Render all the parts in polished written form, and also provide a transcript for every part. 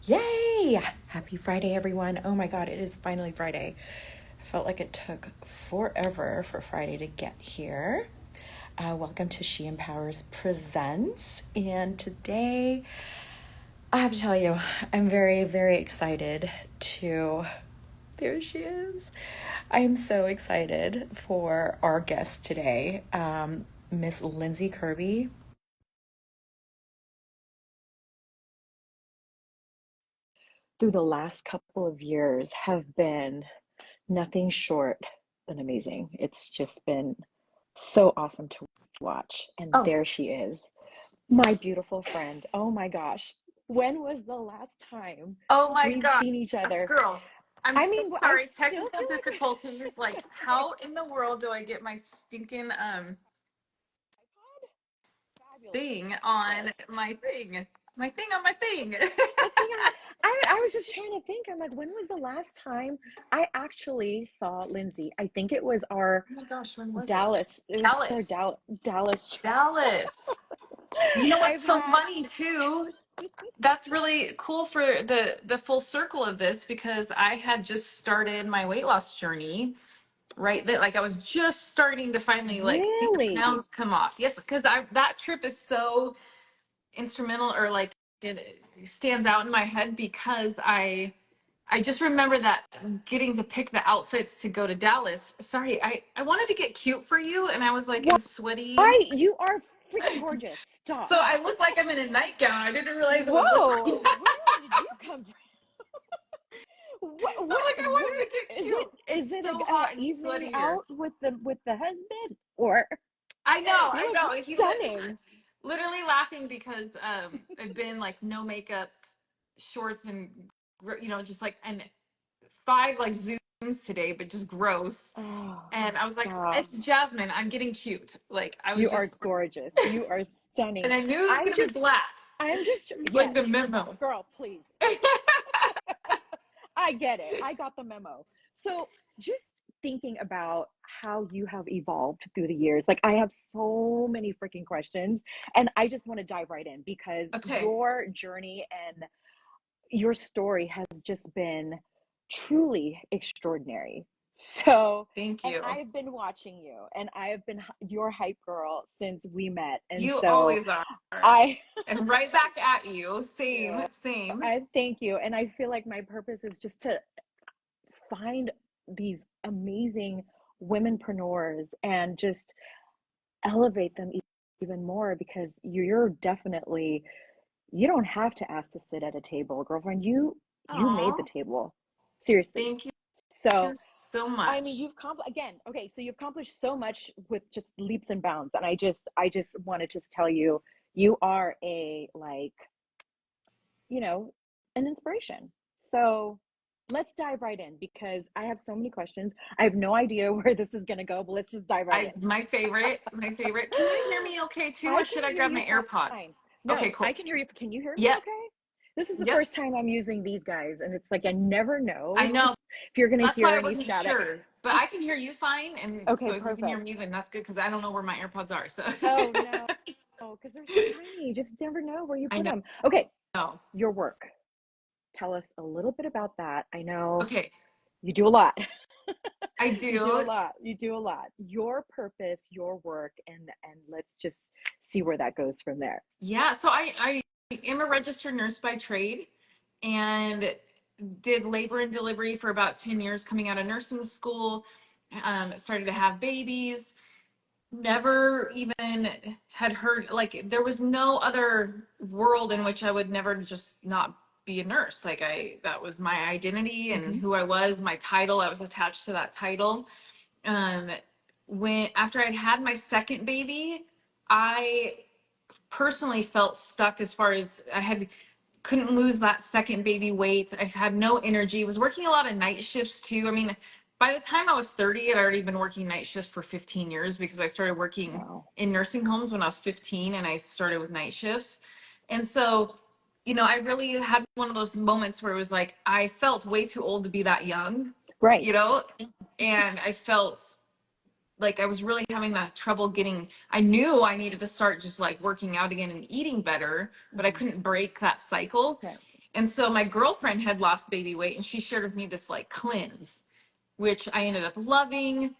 Yay! Happy Friday, everyone. Oh my God, it is finally Friday. I felt like it took forever for Friday to get here. Welcome to EmPOWERS Presents. And today, I have to tell you, I'm very, very excited to. There she is. I am so excited for our guest today, Miss Lindsay Kirby. Through the last couple of years have been nothing short than amazing. It's just been so awesome to watch. And Oh, there she is, my beautiful friend. Oh my gosh. When was the last time oh my we've gosh, seen each other? girl. I'm I so mean, I sorry. still Technical feel like difficulties. Like, how in the world do I get my stinking fabulous. thing on my thing? My thing on my thing. The thing I was just trying to think. I'm like, when was the last time I actually saw Lindsay? I think it was our Oh my gosh, when was it? Dallas. It was our Dallas. Dallas. Dallas. You know what's I've so had. funny too? That's really cool for the full circle of this because I had just started my weight loss journey right that like I was just starting to finally like see the Really? pounds come off. Yes, because I that trip is so instrumental or like it stands out in my head because I just remember that getting to pick the outfits to go to Dallas. Sorry, I wanted to get cute for you and I was like in sweaty. Why? You are freaking gorgeous. Stop. So I look like I'm in a nightgown. I didn't realize it would look like Whoa, that. where did you come from? I'm like, I wanted Where to get is it? cute. It's Is it so a hot and evening sweaty here. out with the husband, or you I look know. stunning? Literally laughing because I've been like no makeup, shorts and just like and five like zooms today, but just gross. Oh, And I was like, stop. it's Jasmine. I'm getting cute. Like I was You are just, gorgeous. You are stunning. and I knew it was I gonna be just, black, I'm just, like yes, the memo. girl, please. I get it. I got the memo. So, just thinking about how you have evolved through the years, like I have so many freaking questions, and I just want to dive right in because Okay, your journey and your story has just been truly extraordinary. So, thank and you. I've been watching you, and I have been your hype girl since we met. And You so, always are, I and right back at you. Same, you. same. I thank you. And I feel like my purpose is just to find these amazing womenpreneurs and just elevate them even more because you're definitely, you don't have to ask to sit at a table, girlfriend. You made the Oh, table. Seriously. thank you So, so I mean, much. you've again, okay, so you've accomplished so much with just leaps and bounds. And I just want to just tell you, you are a like, you know, an inspiration. So let's dive right in because I have so many questions. I have no idea where this is going to go, but let's just dive right I in. my favorite, my favorite. Can you hear me okay too, I or can should I hear grab you my AirPods? fine. Okay, No, I cool. can hear you. Can you hear me Yep, okay? This is the yep. first time I'm using these guys, and it's like I never I know know. if you're going to That's why hear I any wasn't static. sure. But I can hear you fine, and Okay, so if you can hear perfect. me, then that's good because I don't know where my AirPods are. So Oh, no, because they're so tiny. You just never know where you I put them. Okay, know. your work. Tell us a little bit about that. I know Okay, you do a lot. I You do a do. lot. You do a lot. Your purpose, your work, and let's just see where that goes from there. Yeah. So I am a registered nurse by trade, and did labor and delivery for about 10 years coming out of nursing school. Started to have babies. Never even had heard like there was no other world in which I would never just not be a nurse. Like I that was my identity and Mm-hmm. who I was, my title, I was attached to that title. Um when after I'd had my second baby, I personally felt stuck as far as I had couldn't lose that second baby weight. I had no energy. Was working a lot of night shifts too. I mean, by the time I was 30, I'd already been working night shifts for 15 years because I started working Wow. in nursing homes when I was 15 and I started with night shifts. And so, I really had one of those moments where it was like I felt way too old to be that young, Right. you know, and I felt like I was really having that trouble getting, I knew I needed to start just like working out again and eating better, but I Mm-hmm. couldn't break that cycle. Right. And so my girlfriend had lost baby weight and she shared with me this like cleanse, which I ended up loving.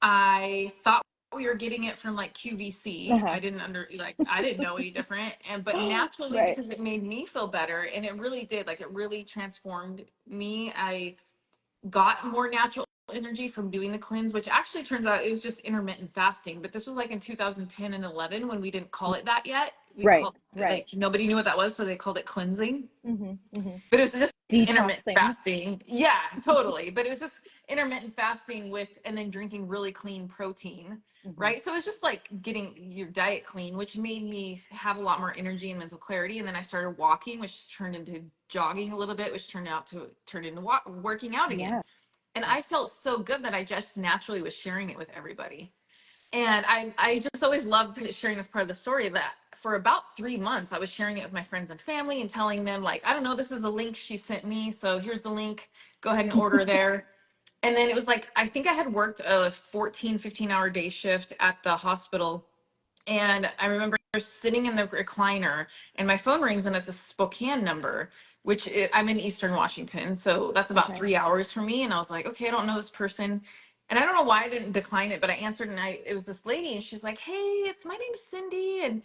I thought we were getting it from like QVC. Uh-huh. I didn't know any different. But naturally, Right. because it made me feel better, and it really did, like it really transformed me. I got more natural energy from doing the cleanse, which actually turns out it was just intermittent fasting. But this was like in 2010 and 11 when we didn't call it that yet. We Right. called it, Right. like, nobody knew what that was, so they called it cleansing. Mm-hmm. But it was just intermittent Detoxing. fasting. Yeah, totally. But it was just intermittent fasting with, and then drinking really clean protein. Mm-hmm. Right. So it was just like getting your diet clean, which made me have a lot more energy and mental clarity. And then I started walking, which turned into jogging a little bit, which turned into working out again. Yeah. And I felt so good that I just naturally was sharing it with everybody. And I just always loved sharing this part of the story, that for about 3 months, I was sharing it with my friends and family and telling them, like, I don't know, this is a link she sent me. So here's the link. Go ahead and order there. And then it was like, I think I had worked a 14, 15-hour day shift at the hospital. And I remember sitting in the recliner and my phone rings and it's a Spokane number, I'm in Eastern Washington. So that's about Okay. 3 hours from me. And I was like, okay, I don't know this person. And I don't know why I didn't decline it, but I answered and it was this lady and she's like, hey, my name's Cindy. And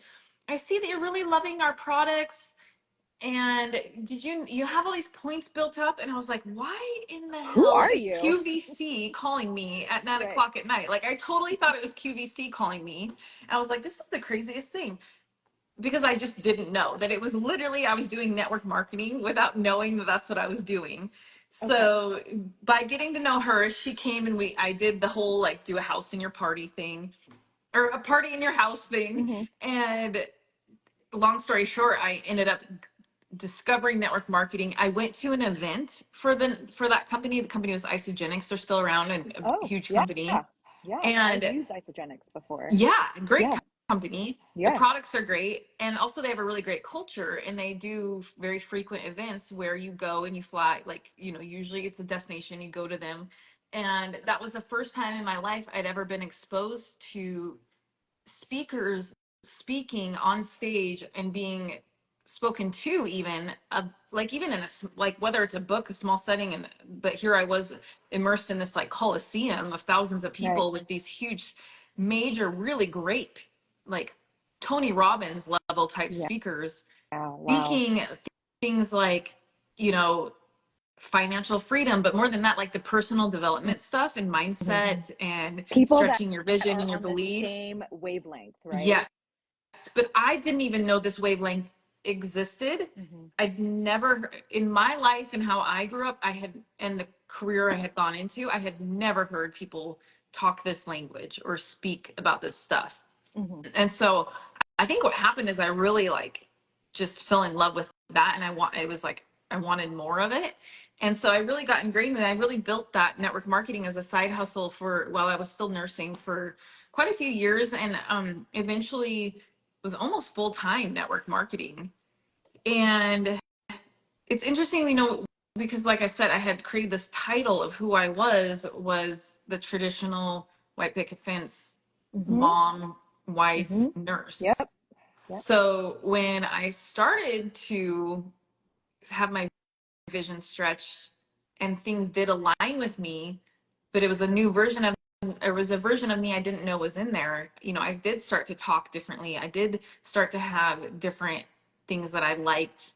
I see that you're really loving our products. And you have all these points built up? And I was like, why in the Who hell are is you? QVC calling me at nine Right. o'clock at night? Like, I totally thought it was QVC calling me. I was like, this is the craziest thing, because I just didn't know that it was literally, I was doing network marketing without knowing that that's what I was doing. Okay. So by getting to know her, she came and I did the whole like do a house in your party thing, or a party in your house thing. Mm-hmm. And long story short, I ended up discovering network marketing. I went to an event for that company. The company was Isogenics. They're still around, and a Oh, huge yeah. company. Yeah. I've And used isogenics before. yeah, great Yeah. company. The Yeah. products are great. And also they have a really great culture, and they do very frequent events where you go and you fly, like, usually it's a destination, you go to them. And that was the first time in my life I'd ever been exposed to speakers speaking on stage and being spoken to, even like even in like whether it's a book, a small setting. But here I was immersed in this like coliseum of thousands of Right. people with these huge, major, really great, like Tony Robbins level type Yeah. speakers Wow. speaking things like, you know financial freedom, but more than that, like the personal development stuff and Mm-hmm. mindset and People that stretching your vision are and your on the belief. same wavelength, right? Yes, but I didn't even know this wavelength existed. Mm-hmm. I'd never, in my life and how I grew up, and the career I had gone into, I had never heard people talk this language or speak about this stuff. Mm-hmm. And so I think what happened is I really like just fell in love with that. And it was like, I wanted more of it. And so I really got ingrained, and I really built that network marketing as a side hustle while I was still nursing for quite a few years. And eventually was almost full-time network marketing. And it's interesting, because like I said, I had created this title of who I was the traditional white picket fence Mm-hmm. mom, wife, Mm-hmm. nurse. Yep. Yep. So when I started to have my vision stretched and things did align with me, but it was a version of me I didn't know was in there. I did start to talk differently. I did start to have different things that I liked,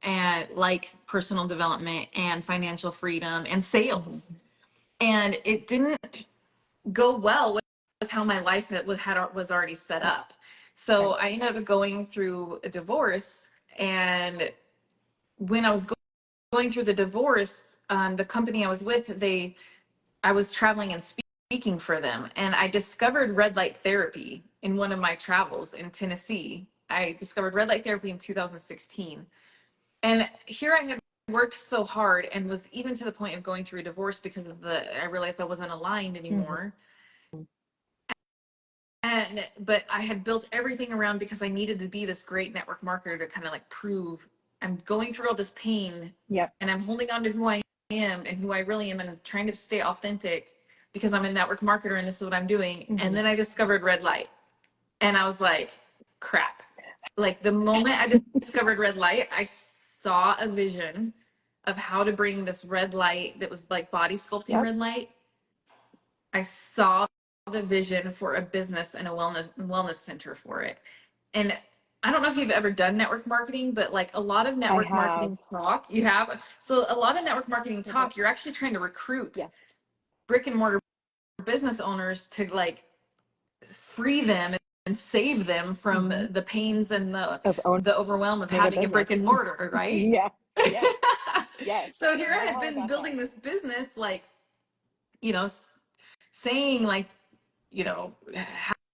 and like personal development and financial freedom and Mm-hmm. sales. And it didn't go well with how my life was already set up. So Okay. I ended up going through a divorce. And when I was going through the divorce, the company I was with, I was traveling and speaking for them. And I discovered red light therapy in one of my travels in Tennessee. I discovered red light therapy in 2016. And here I had worked so hard and was even to the point of going through a divorce because I realized I wasn't aligned Mm-hmm. anymore. But I had built everything around, because I needed to be this great network marketer to kind of like prove I'm going through all this pain, Yep. and I'm holding on to who I am and who I really am, and I'm trying to stay authentic because I'm a network marketer and this is what I'm doing. And Mm-hmm. then I discovered red light, and I was like, crap. Like the moment I discovered red light, I saw a vision of how to bring this red light that was like body sculpting Yep. red light. I saw the vision for a business and a wellness center for it. And I don't know if you've ever done network marketing, but like a lot of I network have. marketing talk, you have. So a lot of network marketing Little bit. talk, you're actually trying to recruit Yes. brick and mortar business owners to like free them and save them from Mm-hmm. the pains and Of owning the overwhelm of a having a business. brick and mortar, right? Yeah. Yes. Yes. So here I I know had all been about that. building this business, like, you know, saying like, you know,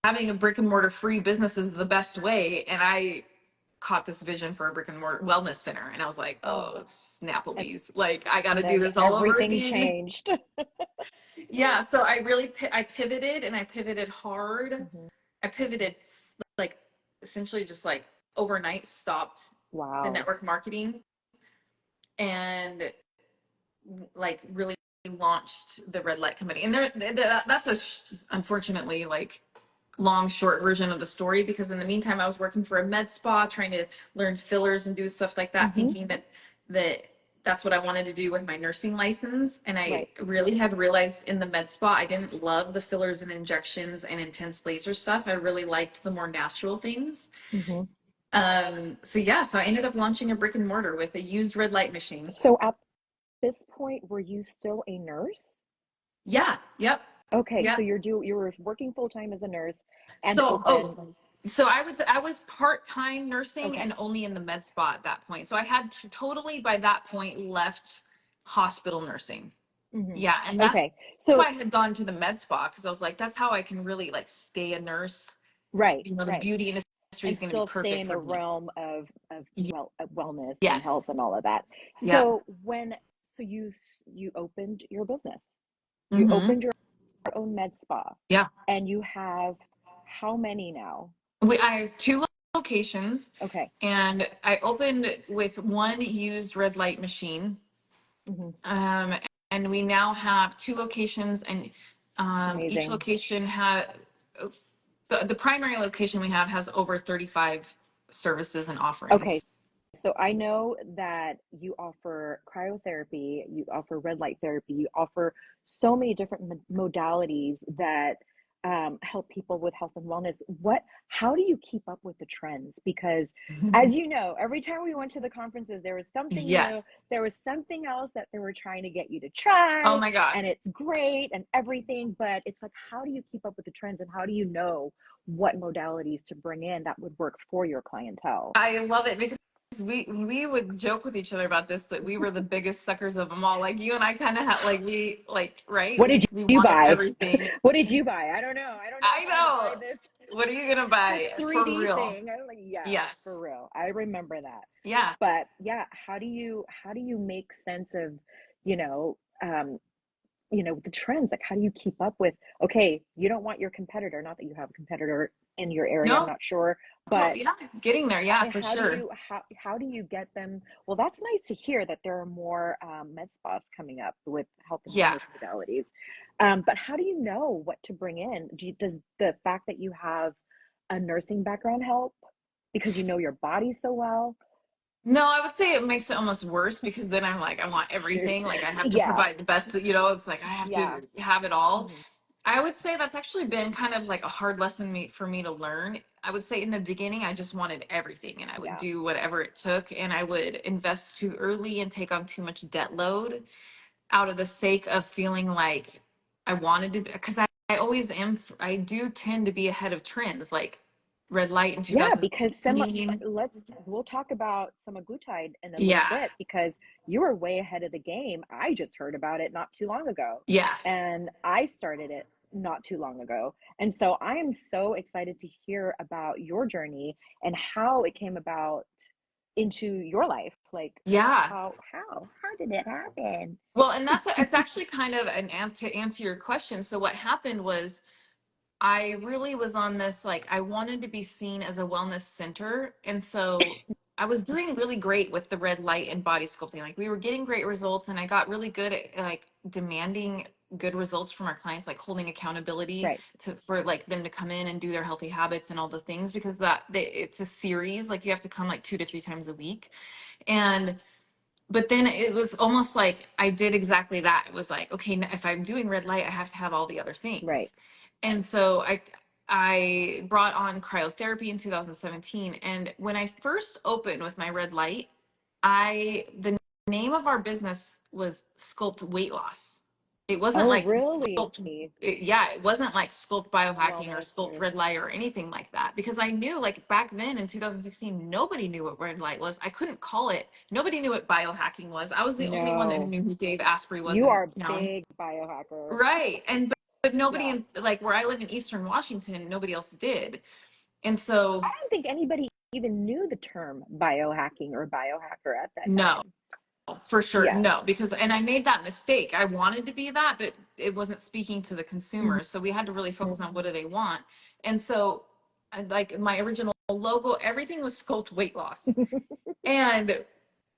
having a brick and mortar free business is the best way. And I caught this vision for a brick and mortar wellness center. And I was like, Oh, oh, and Snapplebee's. Like, I got to do then this all over everything again. changed. Yeah. So I really, I pivoted and I pivoted hard. Hmm. I pivoted like essentially just like overnight stopped the Wow. network marketing and like really launched the red light company. And that's unfortunately like long short version of the story, because in the meantime I was working for a med spa trying to learn fillers and do stuff like that, Hmm. thinking that that's what I wanted to do with my nursing license. And I Right. really had realized in the med spa I didn't love the fillers and injections and intense laser stuff. I really liked the more natural things. Hmm. So yeah, so I ended up launching a brick and mortar with a used red light machine. So at this point, were you still a nurse? Yeah, yep, Okay, so yep. you were working full time as a nurse and So, open. so I was part-time nursing Okay. and only in the med spa at that point. So I had totally by that point left hospital nursing. Hmm. Yeah, and that's Okay. why So I had gone to the med spa, because I was like, that's how I can really like stay a nurse. right, You know, the right. beauty industry And is going to be still stay perfect in for the me. realm of wellness and health Yes. and all of that. Yep. So you opened your business. You Mm-hmm. opened your own med spa, Yeah. and you have how many now? I have two locations, Okay. and I opened with one used red light machine. Hmm. Um, and we now have two locations, and each Amazing. location had the primary location we have has over 35 services and Okay. offerings. So I know that you offer cryotherapy, you offer red light therapy, you offer so many different modalities that help people with health and wellness. How do you keep up with the trends? Because as you know, every time we went to the conferences, there was something new, Yes. there was something else that they were trying to get you to Oh try, my God. and it's great and everything. But it's like, how do you keep up with the trends, and how do you know what modalities to bring in that would work for your clientele? I love it because we would joke with each other about this, that we were the biggest suckers of them all. Like you and I kind of had like we like right What did we you wanted buy? everything. What did you buy? I don't know. I don't know I if I'm gonna buy know. What are you gonna this buy for 3D real? thing. I'm like, yes, Yes. for real. I remember that. Yeah. But yeah, how do you make sense of, you know, um, the trends? Like, how do you keep up with, okay, you don't want your competitor, not that you have a competitor in your area, I'm No. not sure, but Yeah. Getting there. Yeah, for how do sure. you how do you get them? Well, that's nice to hear that there are more med spas coming up with health and Yeah. wellness modalities. But how do you know what to bring in? Does the fact that you have a nursing background help because you know your body so well? No, I would say it makes it almost worse, because then I'm like, I want everything. Like I have to Yeah, provide the best that, you know, it's like I have yeah. to have it all. Hmm. I would say that's actually been kind of like a hard lesson for me to learn. I would say in the beginning, I just wanted everything and I would Yeah, do whatever it took, and I would invest too early and take on too much debt load out of the sake of feeling like I wanted to, because I always am, I do tend to be ahead of trends, like red light in yeah. Because2016. we'll talk about semaglutide in a little Yeah. bit because you were way ahead of the game. I just heard about it not too long ago, Yeah. and I started it not too long ago. And so I am so excited to hear about your journey and how it came about into your life. Like Yeah. how did it happen? Well, and it's actually kind of to answer your question. So what happened was I really was on this, like, I wanted to be seen as a wellness center. And so I was doing really great with the red light and body sculpting. Like we were getting great results, and I got really good at like demanding good results from our clients, like holding accountability Right. for like them to come in and do their healthy habits and all the things, because it's a series, like you have to come like 2 to 3 times a week. And but then it was almost like I did exactly that. It was like, okay, if I'm doing red light, I have to have all the other Right. things. And so I brought on cryotherapy in 2017. And when I first opened with my red light, the name of our business was Sculpt Weight Loss. It wasn't Oh, like really? yeah, it wasn't like Sculpt Biohacking or Wellness Sculpt or Red Light or anything like that, because I knew like back then in 2016, nobody knew what red light was. I couldn't call it. Nobody knew what biohacking was. I was the only one that no. knew who Dave Asprey was You in are a town. big biohacker. Right. But nobody Yeah. in like where I live in Eastern Washington, nobody else did. And so I don't think anybody even knew the term biohacking or biohacker at that no, time. for sure. Yeah. No, because, and I made that mistake. I wanted to be that, but it wasn't speaking to the Mhm. consumers. So we had to really focus on what do they want. And so, like my original logo, everything was Sculpt Weight Loss. And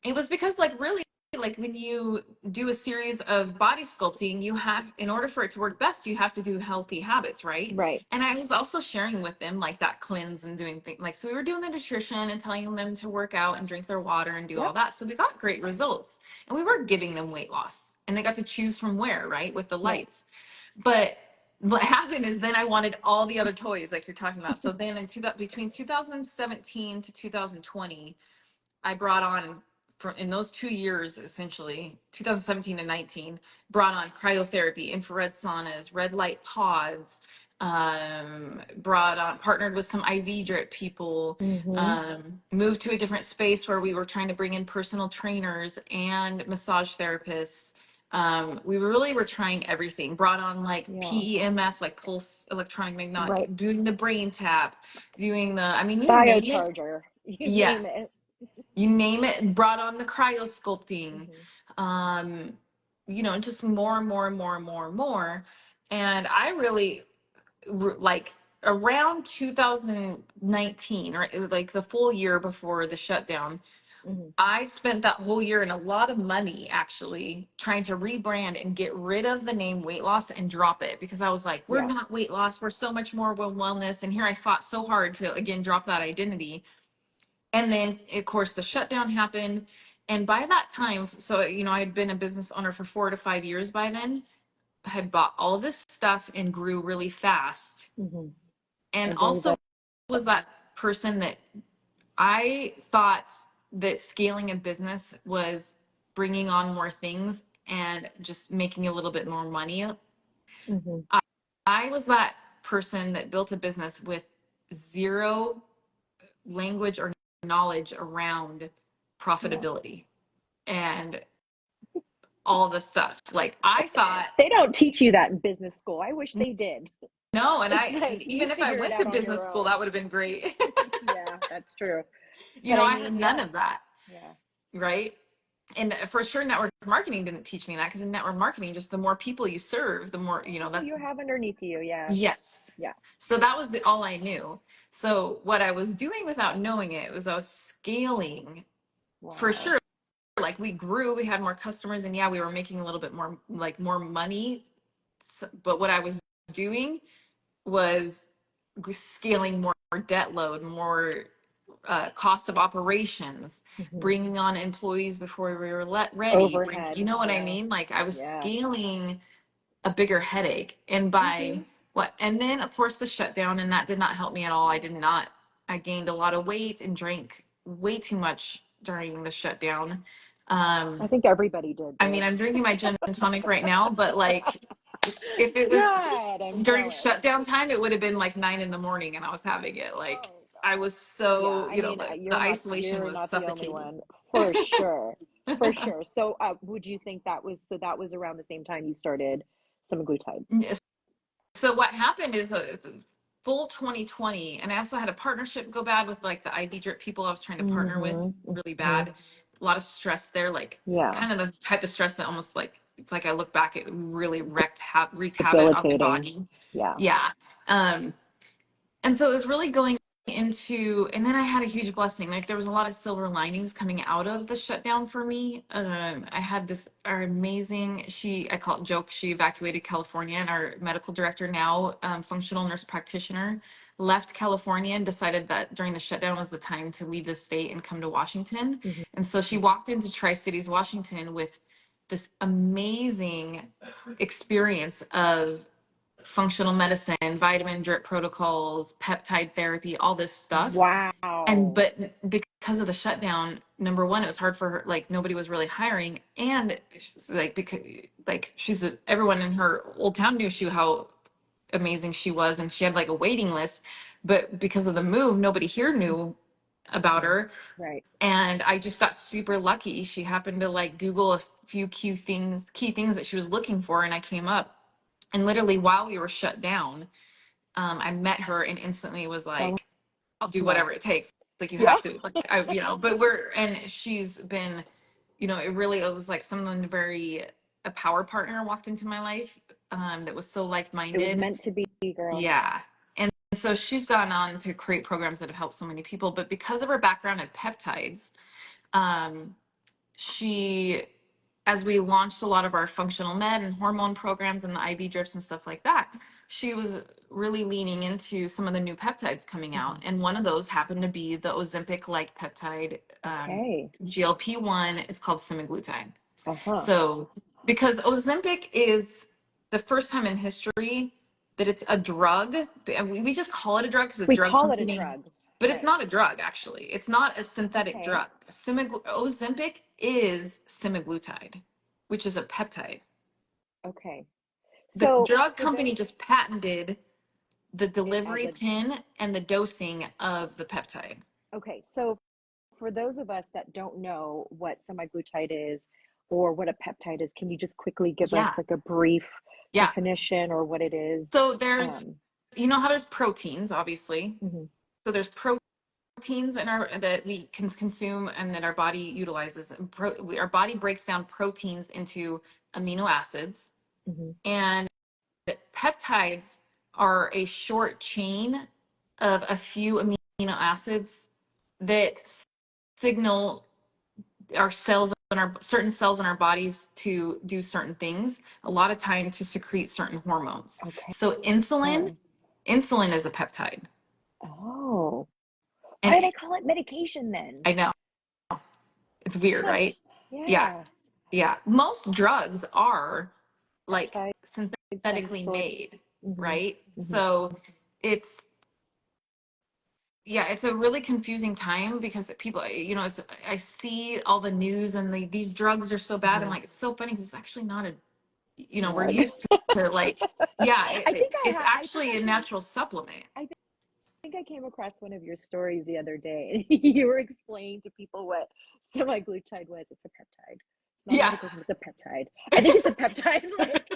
it was because like really, like when you do a series of body sculpting, you have, in order for it to work best, you have to do healthy habits, right? Right. And I was also sharing with them like that cleanse and doing things like, so we were doing the nutrition and telling them to work out and drink their water and do Yep. all that. So we got great results, and we were giving them weight loss, and they got to choose from where, right? With the Right. lights. But what happened is then I wanted all the other toys like you're talking about. So then between 2017 to 2020, I brought on, in those 2 years, essentially 2017 and 19, brought on cryotherapy, infrared saunas, red light pods, brought on, partnered with some IV drip people, Mm-hmm. moved to a different space where we were trying to bring in personal trainers and massage therapists. We really were trying everything, brought on like Yeah. PEMF, like pulse electronic Right. magnetic, doing the brain tap, doing the, I mean, you name it. Biocharger. You name it. Yes, you name it, brought on the cryo sculpting, Mm-hmm. um, just more and more and more and more and more. And I really like around 2019, or it was like the full year before the shutdown, Mm-hmm. I spent that whole year and a lot of money actually trying to rebrand and get rid of the name weight loss and drop it, because I was like, we're Yeah. not weight loss, we're so much more wellness. And here I fought so hard to again drop that identity. And then, of course, the shutdown happened. And by that time, so, I had been a business owner for 4 to 5 years by then, had bought all this stuff and grew really fast. Mm-hmm. And I believe also it. was that person that I thought that scaling a business was bringing on more things and just making a little bit more money. Mm-hmm. I was that person that built a business with zero language or knowledge around Yeah. profitability and all the stuff. Like I thought, They don't teach you that in business school. I wish they did. no, and It's and like you even if I figure it went out to on business your school, own. that would have been great. Yeah, that's true. But I I had mean, none yeah. of that, Yeah. right? And for sure, network marketing didn't teach me that, because in network marketing, just the more people you serve, the more, Oh, that's, you have underneath you. Yeah. yes. Yeah. So that was all I knew. So what I was doing without knowing it was I was scaling for Wow. sure. Like we grew, we had more customers, and yeah, we were making a little bit more, like more money. But what I was doing was scaling more debt load, more cost of operations, Mm-hmm. bringing on employees before we were ready. Overhead. You know what I Yeah. mean? Like I was Yeah. scaling a bigger headache. And Mm-hmm. and then of course the shutdown, and that did not help me at all. I gained a lot of weight and drank way too much during the shutdown. I Um, think everybody did, I mean, babe. I'm drinking my gin and tonic right now, but like if it was God, I'm during jealous. shutdown time, it would have been like 9 in the morning and I was having it. Like Oh I God. was Yeah, so, I mean, the isolation you're was not the only suffocating. one, for sure. For sure. So, would you think that was around the same time you started semaglutide? So what happened is full 2020, and I also had a partnership go bad with like the IV drip people I was trying to partner with, Mm-hmm. really Hmm. bad. A lot of stress there, like Yeah. kind of the type of stress that almost like, it's like I look back, it really wreaked havoc on my Debilitating. body. Yeah. Yeah. Um, and so it was really going and then I had a huge blessing. Like there was a lot of silver linings coming out of the shutdown for me. I had this our amazing, I call it joke, she evacuated California, and our medical director now, functional nurse practitioner, left California and decided that during the shutdown was the time to leave the state and come to Washington. Mhm. And so she walked into Tri-Cities, Washington with this amazing experience of functional medicine, vitamin drip protocols, peptide therapy, all this stuff. And Wow. but because of the shutdown, number one, it was hard for her. Like nobody was really hiring, and like because like everyone in her old town knew how amazing she was, and she had like a waiting list. But because of the move, nobody here knew about Mhm. her. Right. And I just got super lucky. She happened to like Google a few key things that she was looking for, and I came up. And literally while we were shut down, I met her and instantly was Fell like, I'll do in love. whatever it takes. Like you Yeah. have to, like but and she's been, it was like someone a power partner walked into my life, that was so It was like-minded. meant to be, girl. Yeah. And so she's gone on to create programs that have helped so many people, but because of her background in peptides, um, she as we launched a lot of our functional med and hormone programs and the IV drips and stuff like that, she was really leaning into some of the new peptides coming out. Mhm. And one of those happened to be the Ozempic like peptide, Okay. GLP-1. It's called semaglutide. Uh-huh. So, because Ozempic is the first time in history that it's a drug, and we just call it a drug because a We drug call it a company, drug. but it's Right. not a drug actually. It's not a synthetic Okay. drug. Ozempic is semaglutide, which is a peptide. Okay. The So drug for the company just patented the it as delivery a pin and the dosing of the peptide. okay. So for those of us that don't know what semaglutide is or what a peptide is, can you just quickly give us Yeah, like a brief yeah. definition or what it is? So there's, Um, how there's proteins, obviously. mhm, So there's proteins that we can consume and that our body utilizes. Our body breaks down proteins into amino acids, mhm. and peptides are a short chain of a few amino acids that signal our cells and our certain cells in our bodies to do certain things, a lot of time to secrete certain hormones. Okay. So insulin is a peptide. Oh, And why do they call it medication then? I know it's weird, Huh. right? Yeah. Yeah. Yeah. Most drugs are like Peptide, some synthetically sort. made, Hmm. right? Hmm. So it's, yeah, it's a really confusing time because people, I see all the news and these drugs are so bad. I'm Hmm. like, it's so funny because it's actually not we're Drug. used to like, yeah, I think it's I think actually I a came natural supplement. I think I came across one of your stories the other day, and you were explaining to people what semaglutide was. It's a peptide. It's not a Yeah. medication. It's a peptide. I think it's a peptide like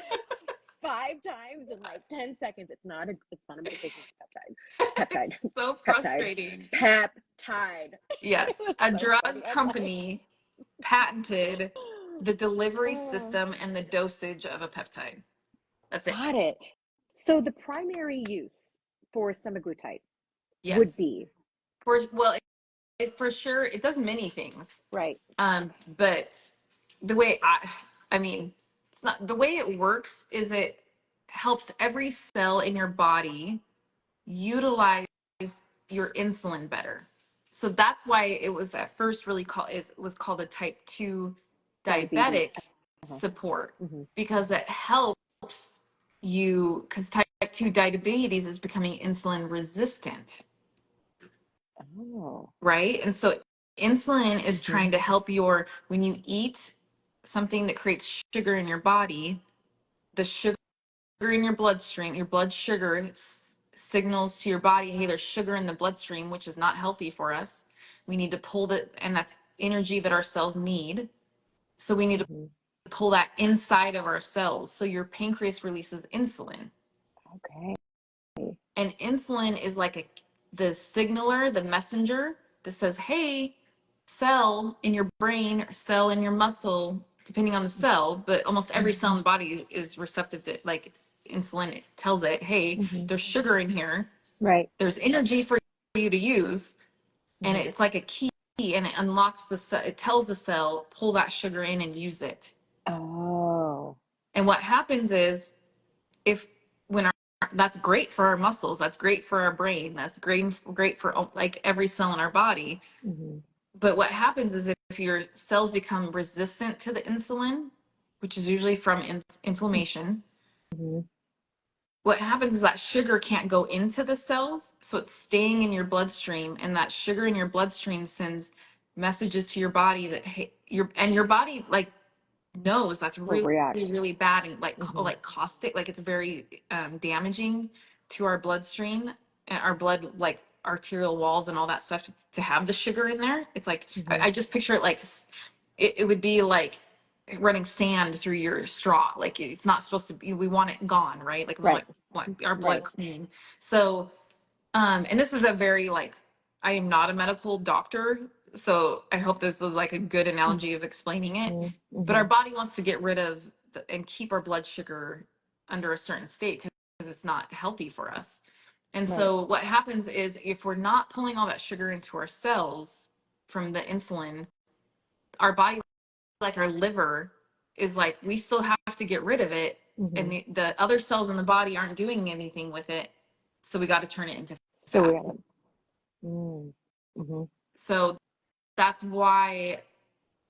5 times in like 10 seconds. It's not a medication. It's a peptide. It's Peptide. so Peptide. frustrating. Peptide. It Yes. was A so funny. drug I'm like, company patented the delivery oh, system and the dosage of a peptide. That's it. got it. So the primary use for semaglutide would Yes. be Well, for sure, it does many things. right. But the way I mean, it's not the way it works is it helps every cell in your body utilize your insulin better. So that's why it was at first it was called a type 2 Diabetes. diabetic Uh-huh. support, Hmm. because it helps you, because type 2 diabetes is becoming insulin resistant, Oh. right? And so insulin is Hmm. trying to help when you eat something that creates sugar in your body, the sugar in your bloodstream, your blood sugar signals to your body, hey, there's sugar in the bloodstream, which is not healthy for us. We need to pull that, and that's energy that our cells need. So we need to Hmm. pull that inside of our cells. So your pancreas releases insulin. Okay. And insulin is like the signaler, the messenger that says, hey, cell in your brain or cell in your muscle, depending on the cell, but almost every cell in the body is receptive to like insulin. It tells it, hey, Hmm. there's sugar in here. Right. There's energy for you to use, and it's like a key, and it unlocks it tells the cell, pull that sugar in and use it. Oh. And what happens is, if when our that's great for our muscles, that's great for our brain, that's great for like every cell in our body. Mm-hmm. But what happens is, if your cells become resistant to the insulin, which is usually from inflammation, Mm-hmm. what happens is that sugar can't go into the cells, so it's staying in your bloodstream, and that sugar in your bloodstream sends messages to your body that, hey, your body like knows that's Will really, react. really bad, and Mm-hmm. like caustic, like it's very damaging to our bloodstream and our blood, like arterial walls and all that stuff, to have the sugar in there. It's like, Mm-hmm. I just picture it like it would be like running sand through your straw. Like, it's not supposed to be. We want it gone, right? Like, we Right. want our blood Right. clean. So and this is a very, like, I am not a medical doctor, so I hope this is like a good analogy of explaining it. Mm-hmm. But our Mm-hmm. body wants to get rid of and keep our blood sugar under a certain state, because it's not healthy for us. And Right. so what happens is, if we're not pulling all that sugar into our cells from the insulin, our body, like our liver, is like, we still have to get rid of it, Mm-hmm. and the other cells in the body aren't doing anything with it, so we got to turn it into So we fat. gotta. Mm-hmm. So that's why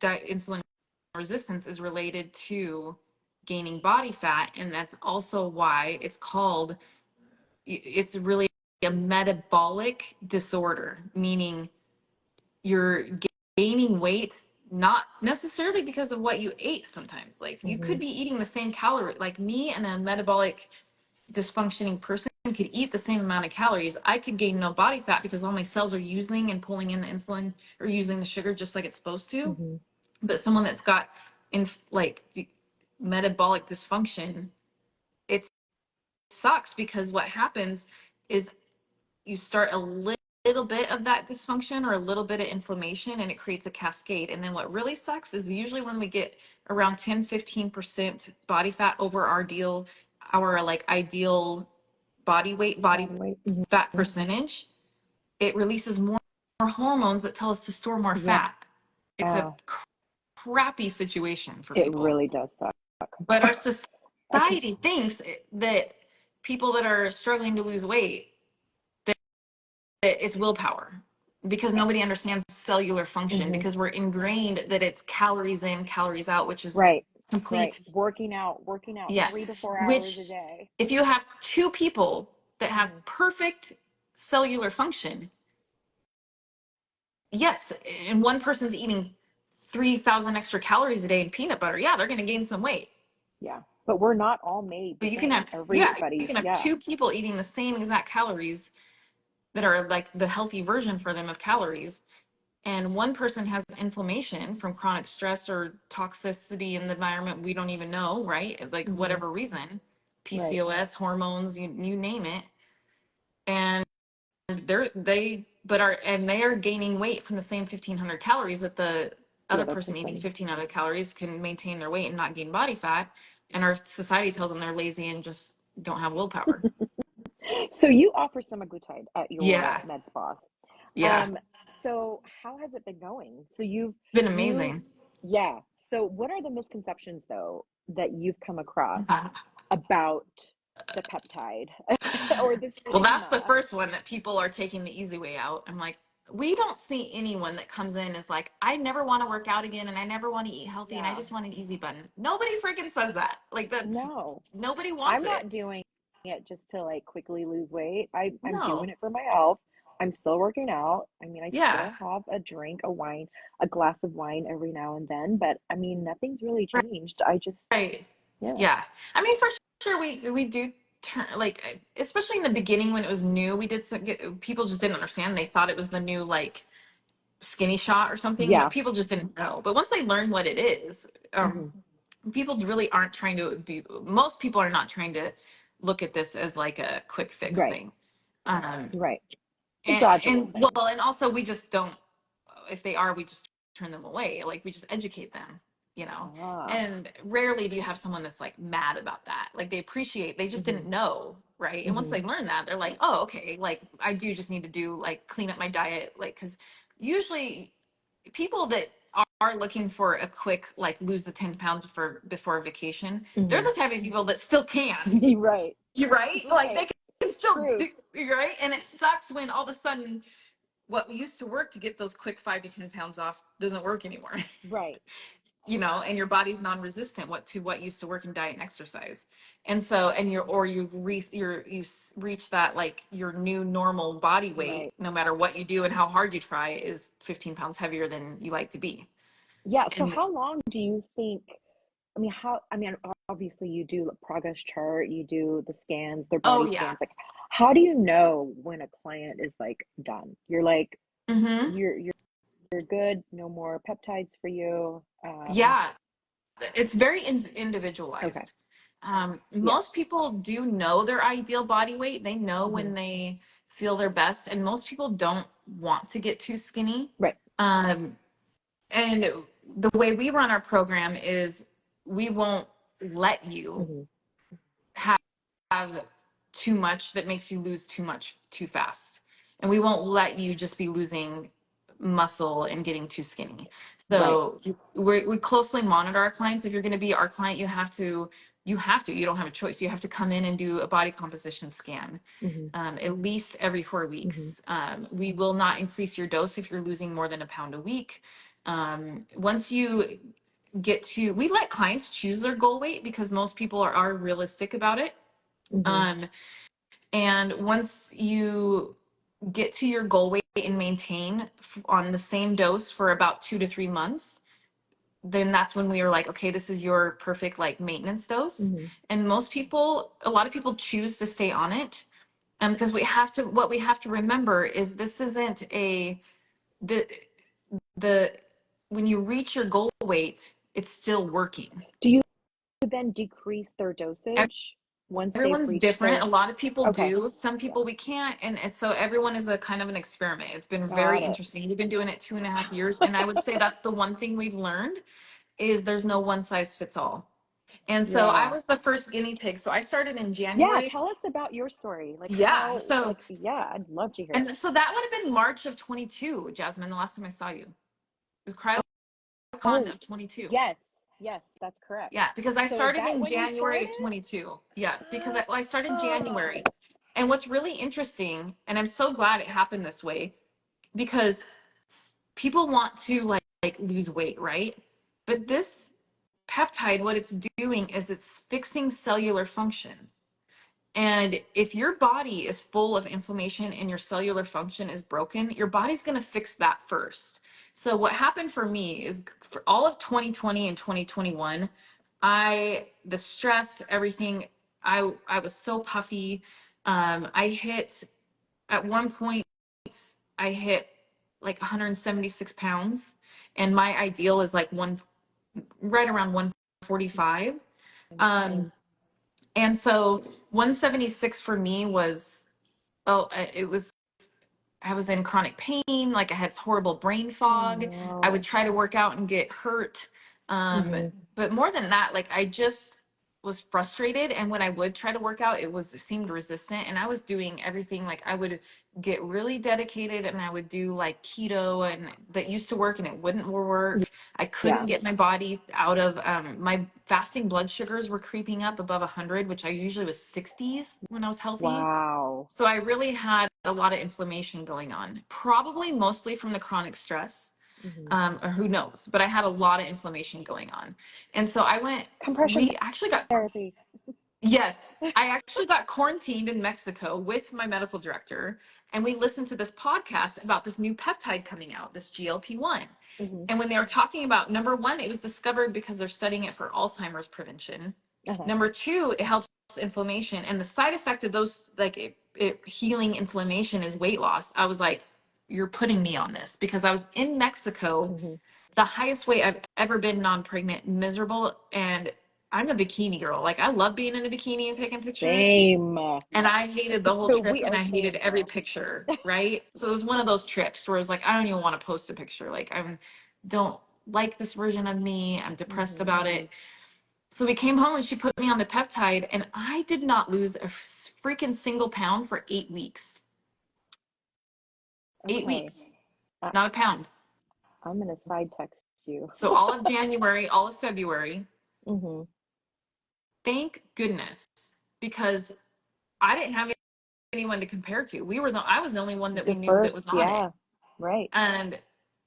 insulin resistance is related to gaining body fat. And that's also why it's really a metabolic disorder, meaning you're gaining weight not necessarily because of what you ate. Sometimes, like, you Mm-hmm. could be eating the same calorie, like me and a metabolic dysfunctioning person could eat the same amount of calories. I could gain no body fat because all my cells are using and pulling in the insulin, or using the sugar just like it's supposed to. Mm-hmm. But someone that's got like metabolic dysfunction, it sucks, because what happens is, you start a little bit of that dysfunction or a little bit of inflammation, and it creates a cascade. And then what really sucks is, usually when we get around 10-15% body fat over our like ideal body weight, body Body weight. fat Mm-hmm. percentage, it releases more hormones that tell us to store more Yeah. fat. It's a crappy situation for It people. really does suck. But our I can. society thinks that people that are struggling to lose weight, that it's willpower, because nobody understands cellular function, Mm-hmm. because we're ingrained that it's calories in, calories out, which is Right. Right. complete. Working out Yes. 3 to 4 hours a Which, day. if you have two people that have Mm-hmm. perfect cellular function, yes, and one person's eating 3,000 extra calories a day in peanut butter, yeah, they're going to gain some weight. Yeah. But we're not all made the But you can have, same. yeah, you Everybody's, can have yeah. two people eating the same exact calories, that are like the healthy version for them of calories. And one person has inflammation from chronic stress or toxicity in the environment, we don't even know, right? It's like, Mm-hmm. whatever reason, Right. PCOS, hormones, you name it. And they are gaining weight from the same 1,500 calories that the The other other person eating person. 1,500 calories can maintain their weight and not gain body fat. And our society tells them they're lazy and just don't have willpower. So you offer semaglutide at your Yeah. med spas. Yeah. So how has it been going? So It's been you, amazing. yeah. So what are the misconceptions though that you've come across about the peptide or the Well, that's the stigma? first one, that people are taking the easy way out. I'm like, we don't see anyone that comes in is like, I never want to work out again, and I never want to eat healthy, and I Yeah. just want an easy button. Nobody freaking says that. Like, No. nobody wants I'm it. not doing it just to like quickly lose weight. I'm doing No. it for my health. I'm still working out. I mean, I Yeah. still have a glass of wine every now and then, but I mean, nothing's really changed. I just, Right. yeah, Yeah. I mean, for sure, we do turn, like, especially in the beginning when it was new, we did get, people just didn't understand. They thought it was the new, like, skinny shot or something. yeah, People just didn't know. But once they learn what it is, hmm people really aren't trying to be, most people are not trying to look at this as like a quick fix right, thing. Um, right. It's a gradual and thing. well, and also we just don't, if they are, we just turn them away. Like, we just educate them. you know. Ah, And rarely do you have someone that's like mad about that. Like they appreciate, they just mm-hmm, didn't know, right? And once mm-hmm, they learn that, they're like, oh, okay, like I do just need to do like clean up my diet, like because usually people that are looking for a quick like lose the 10 pounds before a vacation, they're mm-hmm. the type of people that still can. Right, You're right, like right. they can still Truth. do, right. And it sucks when all of a sudden what used to work to get those quick 5 to 10 pounds off doesn't work anymore. Right, You know, and your body's non-resistant what used to work in diet and exercise. And so, and you've reached that like your new normal body weight, right. no matter what you do and how hard you try, is 15 pounds heavier than you like to be. Yeah. So And how long do you think? I mean, obviously you do a progress chart, you do the scans, their oh body yeah. scans. Like, how do you know when a client is like done? You're like, Mm-hmm. you're good, no more peptides for you. Yeah, it's very Okay. individualized. Yeah. Most people do know their ideal body weight. They know Hmm. when they feel their best, and most people don't want to get too skinny. Right. Um, and the way we run our program is we won't let you Hmm. have too much that makes you lose too much too fast. And we won't let you just be losing muscle and getting too skinny. Right. So we closely monitor our clients. If you're going to be our client, you don't have a choice. You have to come in and do a body composition scan Hmm. at least every 4 Hmm. weeks. We will not increase your dose if you're losing more than a pound a week. Once you we let clients choose their goal weight because most people are realistic about it. Hmm. Um, and once you get to your goal weight and maintain on the same dose for about 2 to 3 months, then that's when we are like, okay, this is your perfect like maintenance dose. Hmm. And a lot of people choose to stay on it. Because what we have to remember is this isn't the, the, when you reach your goal weight, it's still working. Do you then decrease their dosage once they've Everyone's reached different. A their? lot of people Okay. do. Some Yeah. people we can't. And so everyone is a kind of an experiment. It's been very Got it. interesting. We've been doing it 2.5 years. And I would say that's the one thing we've learned is there's no one size fits all. And so I Yeah. was the first guinea pig. So I started in Yeah. January. Tell us about your story. Like Yeah. how, So, like, yeah, I'd love to hear it. and so that would have been March of 22, Jasmine, the last time I saw you. It was CryoCon Oh, of 22. yes. Yes, that's correct. Yeah, because I So is started that in when you January started? of 22. Yeah, because I started Oh, January. And what's really interesting, and I'm so glad it happened this way, because people want to like lose weight, right? But this peptide, what it's doing is it's fixing cellular function. And if your body is full of inflammation and your cellular function is broken, your body's going to fix that first. So what happened for me is for all of 2020 and 2021, the stress, everything, I was so puffy. I hit at one point, I hit like 176 pounds, and my ideal is like right around 145. Um, insane. and so 176 for me was, oh, I was in chronic pain, like I had horrible brain Oh fog. I would no. try to work out and get hurt. Um, Hmm. but more than that, like I just was frustrated. And when I would try to work out, it seemed resistant. And I was doing everything, like I would get really dedicated and I would do like keto, and that used to work and it wouldn't work. I couldn't Yeah. get my body out of, my fasting blood sugars were creeping up above 100, which I usually was 60s when I was healthy. Wow. So I really had a lot of inflammation going on, probably mostly from the chronic stress, Hmm. or who knows, but I had a lot of inflammation going on. And so Compression we actually got, therapy. yes, I actually got quarantined in Mexico with my medical director. And we listened to this podcast about this new peptide coming out, this GLP-1. Hmm. And when they were talking about, number one, it was discovered because they're studying it for Alzheimer's prevention. Uh-huh. Number two, it helps inflammation. And the side effect of those, like it healing inflammation, is weight loss. I was like, you're putting me on this, because I was in Mexico, Hmm. the highest weight I've ever been non-pregnant, miserable. And I'm a bikini girl. Like I love being in a bikini and taking pictures. Same. And I hated the whole trip We and are I hated same, every girl. picture, right? So it was one of those trips where it was like, I don't even want to post a picture. Like don't like this version of me. I'm depressed about it. So we came home and she put me on the peptide, and I did not lose a freaking single pound for 8 weeks. Okay. 8 weeks, not a pound. I'm gonna side text you. So all of January, all of February. Mm-hmm. Thank goodness, because I didn't have anyone to compare to. I was the only one that we The knew that was first, on it. yeah, right. And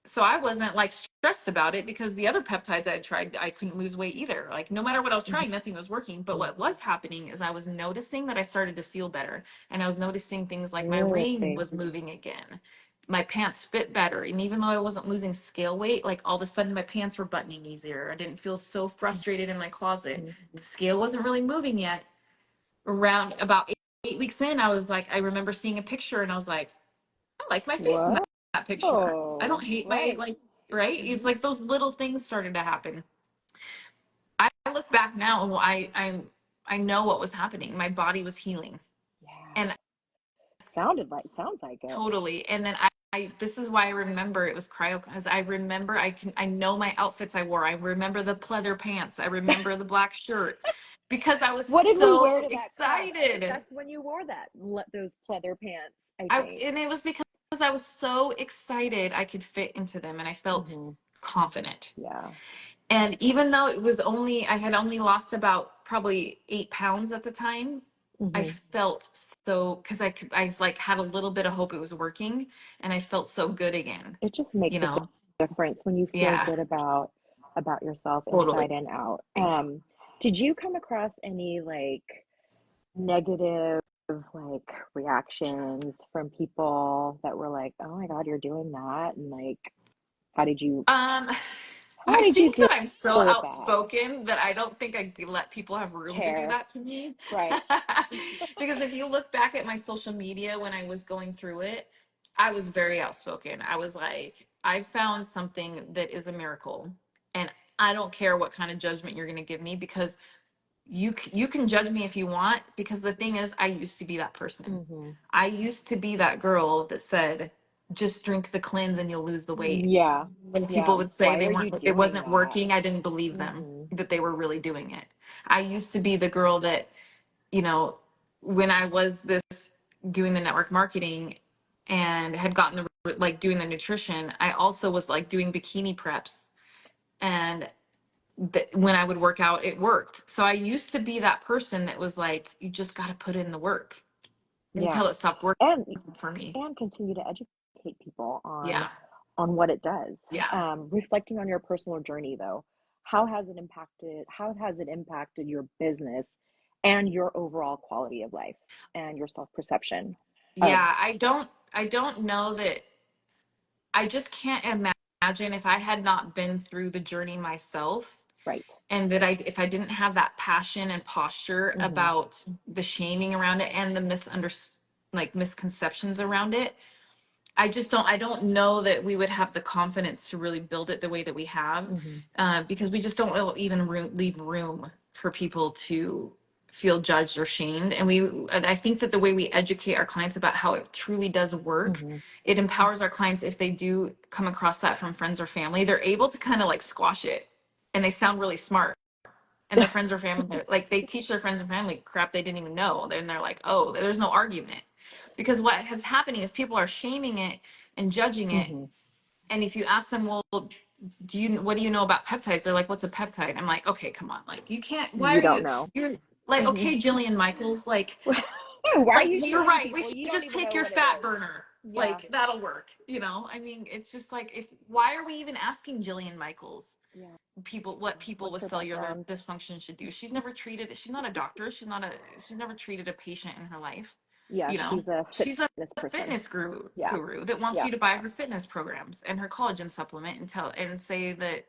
so I wasn't like stressed about it, because the other peptides I had tried, I couldn't lose weight either. Like no matter what I was trying, nothing was working. But what was happening is I was noticing that I started to feel better. And I was noticing things like my ring Really? was moving again. My pants fit better. And even though I wasn't losing scale weight, like all of a sudden my pants were buttoning easier. I didn't feel so frustrated in my closet. The scale wasn't really moving yet. Around about 8 weeks in, I was like, I remember seeing a picture and I was like, I like my face in that picture. I don't hate my, Right. like, right? It's like those little things started to happen. I look back now and I know what was happening. My body was healing. Yeah. And Sounds like it. totally. And then this is why I remember it was cryo, because I know my outfits I wore. I remember the pleather pants. I remember the black shirt, because I was What did we wear so to that cryo? excited. That's when you wore those pleather pants, I think. And it was because I was so excited I could fit into them, and I felt confident. Yeah. And even though I had only lost about probably 8 pounds at the time, I felt so, because I like had a little bit of hope it was working, and I felt so good again, It just you makes a know? difference when you feel Yeah, good about yourself totally. inside and out. Did you come across any like negative like reactions from people that were like, "Oh my God, you're doing that," and like, how did you Um, how I did you think deal that I'm so with that? outspoken that I don't think I let people have room to do Care, that to me. right? Because if you look back at my social media when I was going through it, I was very outspoken. I was like, I found something that is a miracle. And I don't care what kind of judgment you're going to give me, because you can judge me if you want, because the thing is, I used to be that person. I used to be that girl that said, just drink the cleanse and you'll lose the weight. Yeah, When people yeah. would say Why are you it doing wasn't that? working, I didn't believe them that they were really doing it. I used to be the girl that, you know, when I was doing the network marketing and had gotten like doing the nutrition, I also was like doing bikini preps, and when I would work out, it worked. So I used to be that person that was like, you just got to put in the work, Yeah, until it stopped working and for me. continue to educate people Yeah. on what it does. Yeah. Reflecting on your personal journey, though, how has it impacted your business and your overall quality of life and your self perception of Yeah. I don't know that. I just can't imagine if I had not been through the journey myself, right? and that if I didn't have that passion and posture about the shaming around it and the misconceptions around it, I don't know that we would have the confidence to really build it the way that we have, because we just don't even leave room for people to feel judged or shamed. And I think that the way we educate our clients about how it truly does work, it empowers our clients. If they do come across that from friends or family, they're able to kind of like squash it, and they sound really smart. And their friends or family, like they teach their friends and family crap they didn't even know. Then they're like, oh, there's no argument. Because what is happening is people are shaming it and judging it. And if you ask them, well, what do you know about peptides? They're like, what's a peptide? I'm like, okay, come on. Like, you can't, why You are don't know. you're like, okay, Jillian Michaels, Why are you you're shaming right. We people? should You don't just even take know your what it fat is. burner. Yeah, Like, that'll work. I mean, it's just like, why are we even asking Jillian Michaels yeah. what people What's with her cellular background? dysfunction should do? She's not a doctor. She's never treated a patient in her life. Yeah, she's a She's a fitness person. fitness Yeah, guru that wants yeah, you to buy her fitness programs and her collagen supplement, and say that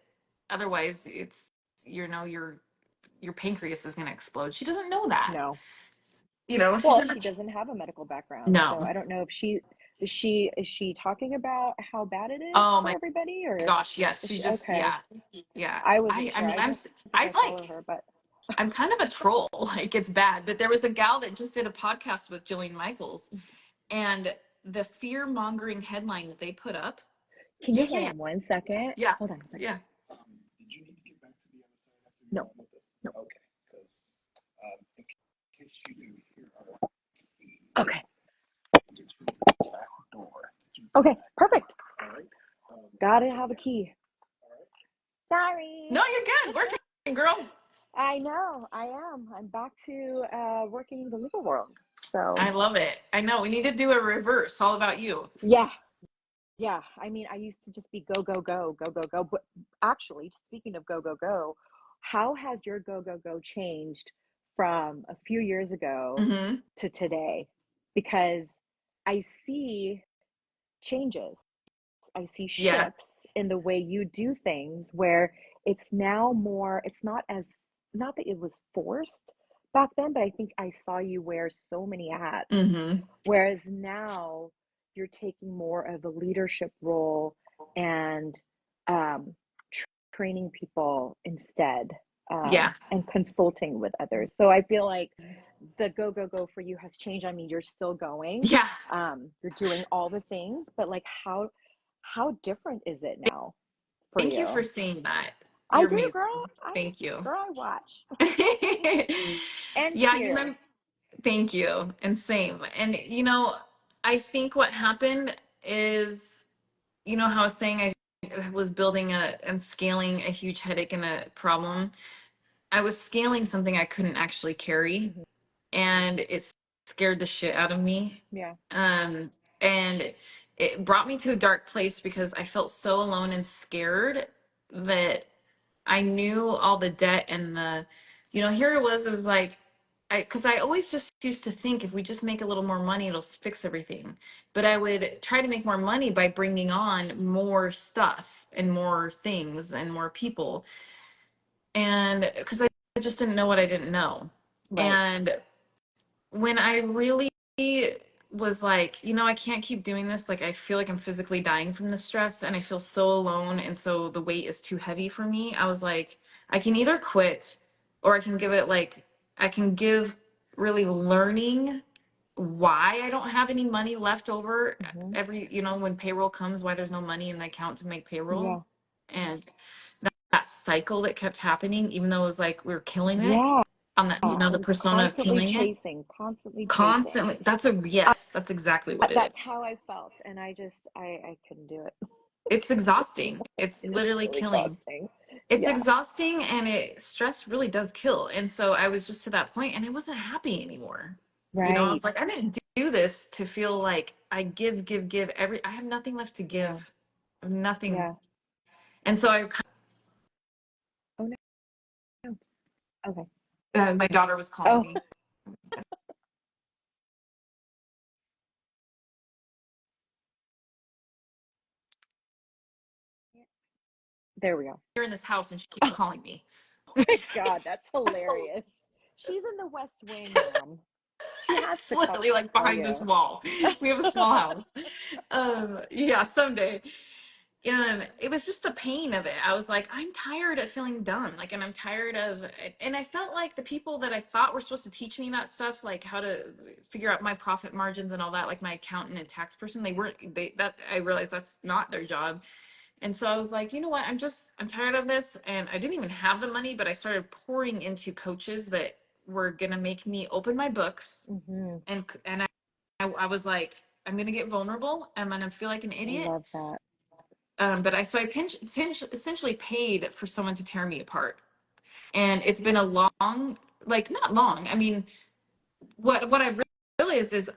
otherwise it's, your pancreas is going to explode. She doesn't know that. no. She's Well, never. she doesn't have a medical background, so No. I don't know if is she talking about how bad it is Oh for my everybody, or gosh, yes. is She she just, okay? yeah. Yeah. I I wasn't I sure. mean, I don't think I follow her, but I'm kind of a troll. Like, it's bad. But there was a gal that just did a podcast with Jillian Michaels, and the fear mongering headline that they put up, can yeah, you hold yeah, on one second? yeah, Hold on a second. yeah. No, no. Okay. Okay, perfect. Gotta have a key. Sorry. No, you're good. Working, girl. I know, I am. I'm back to working the legal world. So, I love it. I know. We need to do a reverse, all about you. yeah, yeah. I mean, I used to just be go, go, go, go, go, go. But actually, speaking of go, go, go, how has your go, go, go changed from a few years ago Mm-hmm. to today? Because I see changes. I see Yeah. shifts in the way you do things where it's now more, it's not as, not that it was forced back then, but I think I saw you wear so many hats. Mm-hmm. Whereas now you're taking more of a leadership role and um, training people instead, Yeah. and consulting with others. So I feel like the go, go, go for you has changed. I mean, you're still going, Yeah. you're doing all the things, but like how different is it now for Thank you for you? saying that. I You're do, amazing. girl. Thank you. I watch and Yeah, you cheer. remember. Thank you. And same. And I think what happened is, how I was saying I was building and scaling a huge headache and a problem. I was scaling something I couldn't actually carry, Hmm. and it scared the shit out of me. Yeah. Um, and it brought me to a dark place because I felt so alone and scared that I knew all the debt and here it was like, because I always just used to think if we just make a little more money, it'll fix everything. But I would try to make more money by bringing on more stuff and more things and more people. And because I just didn't know what I didn't know. Right. And when I really was like, I can't keep doing this. Like, I feel like I'm physically dying from the stress and I feel so alone. And so the weight is too heavy for me. I was like, I can either quit or I can give it I can give really learning why I don't have any money left over Hmm. when payroll comes, why there's no money in the account to make payroll. Yeah. And that cycle that kept happening, even though it was like we were killing it. Yeah. I'm that, It the was persona of constantly killing it. chasing, constantly chasing. Constantly. Yes, that's exactly what it That's is. how I felt, and I couldn't do it. It's exhausting. It's It is literally so killing. exhausting. It's Yeah. exhausting and stress really does kill. And so I was just to that point and I wasn't happy anymore. I was Right. like, I didn't do this to feel like I give I have nothing left to Yeah. give. I have nothing. Yeah. And so Oh no. Okay. my daughter was calling Oh, me. there we go. You're in this house and she keeps Oh calling me. my God, that's hilarious. She's in the West Wing, Mom. She has It's to literally like call behind this you. wall. We have a small house. Yeah, someday. It was just the pain of it. I was like, I'm tired of feeling dumb. Like, and I'm tired of, and I felt like the people that I thought were supposed to teach me that stuff, like how to figure out my profit margins and all that, like my accountant and tax person, I realized that's not their job. And so I was like, you know what? I'm tired of this. And I didn't even have the money, but I started pouring into coaches that were going to make me open my books. Hmm. And I was like, I'm going to get vulnerable. I'm going to feel like an I idiot. love that. But essentially paid for someone to tear me apart. And it's been a long, like not long. I mean, what I've realized is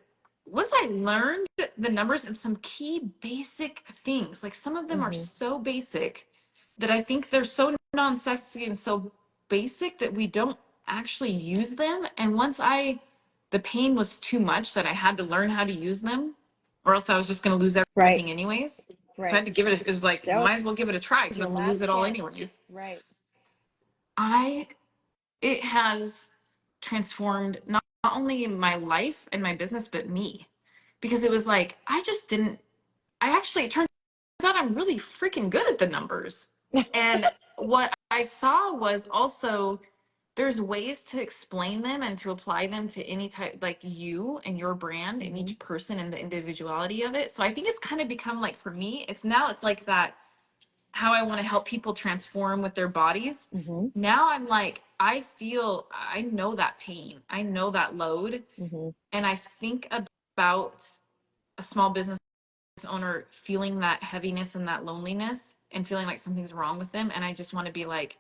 once I learned the numbers and some key basic things, like some of them are Hmm. so basic that I think they're so non-sexy and so basic that we don't actually use them. And the pain was too much that I had to learn how to use them, or else I was just going to lose Right. everything anyways. So I Right. had to give it was like, That was might as well give it a try because your I'm going to lose last it all chance. anyways. Right. I It has transformed not only my life and my business, but me. Because it was like, it turns out I'm really freaking good at the numbers. And what I saw was also there's ways to explain them and to apply them to any type, like you and your brand and Hmm. each person and the individuality of it. So I think it's kind of become like for me, it's like that how I want to help people transform with their bodies. Mm-hmm. Now I'm like, I know that pain. I know that load. Mm-hmm. And I think about a small business owner feeling that heaviness and that loneliness and feeling like something's wrong with them. And I just want to be like,